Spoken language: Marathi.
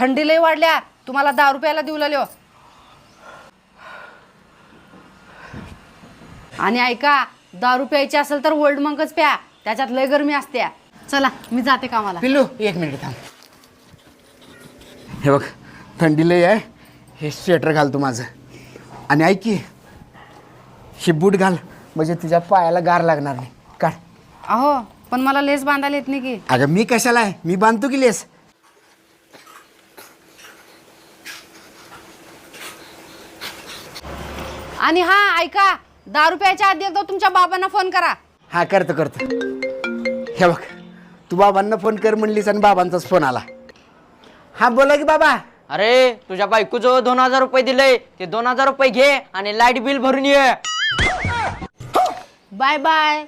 थंडी लई वाढल्या, तुम्हाला 10 रुपयाला देऊ लागलो. आणि ऐका, 10 रुपयाची असेल तर ओल्ड मंकच प्या, त्याच्यात लय गरमी असते. चला मी जाते कामाला. पिल्लू 1 मिनिट थांब. हे बघ थंडी लय आहे, हे स्वेटर घाल तू माझं. आणि ऐक की, हे बूट घाल म्हणजे तुझ्या पायाला गार लागणार नाही. काढ. अहो पण मला लेस बांधायला येत नाही की. अगं मी कशाला आहे, मी बांधतो की लेस. आणि हा ऐका, 10 रुपयाच्या आधी एकदा तुमच्या बाबांना फोन करा. हा करतो. हे बघ तू बाबांना फोन कर म्हणलीस आणि बाबांचाच फोन आला. हा बोला की बाबा. अरे तुझ्या बायकोजवळ 2000 रुपये दिले, ते 2000 रुपये घे आणि लाईट बिल भरून ये. Bye bye.